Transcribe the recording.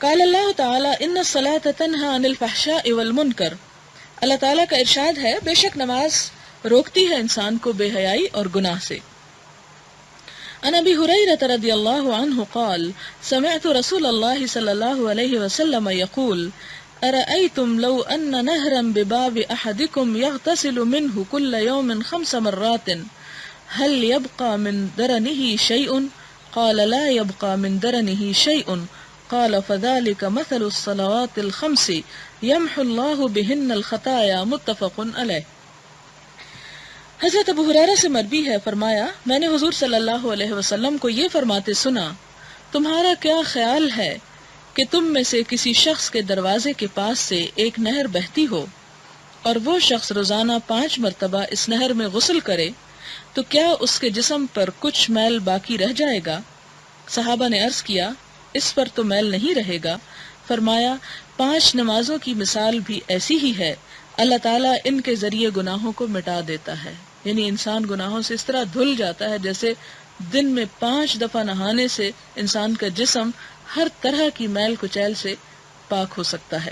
قال اللہ تعالی ان الصلاۃ تنہی عن الفحشاء والمنکر، اللہ تعالیٰ کا ارشاد ہے بے شک نماز روکتی ہے انسان کو بے حیائی اور گناہ سے۔ عن ابی ہریرہ رضی اللہ عنہ قال سمعت رسول اللہ صلی اللہ علیہ وسلم یقول ارأیتم لو ان نہرا بباب احدکم یغتسل منہ کل یوم 5 مرات هل يبقى من درنه شيء؟ قال لا يبقى من درنه شيء قال فذلك مثل الصلوات الخمس يمحو الله بهن الخطايا متفق علیہ۔ حضرت ابو ہریرہ سے مروی ہے، فرمایا میں نے حضور صلی اللہ علیہ وسلم کو یہ فرماتے سنا، تمہارا کیا خیال ہے کہ تم میں سے کسی شخص کے دروازے کے پاس سے ایک نہر بہتی ہو اور وہ شخص روزانہ 5 مرتبہ اس نہر میں غسل کرے تو کیا اس کے جسم پر کچھ میل باقی رہ جائے گا؟ صحابہ نے عرض کیا اس پر تو میل نہیں رہے گا۔ فرمایا 5 نمازوں کی مثال بھی ایسی ہی ہے، اللہ تعالیٰ ان کے ذریعے گناہوں کو مٹا دیتا ہے، یعنی انسان گناہوں سے اس طرح دھل جاتا ہے جیسے دن میں 5 دفعہ نہانے سے انسان کا جسم ہر طرح کی میل کچیل سے پاک ہو سکتا ہے۔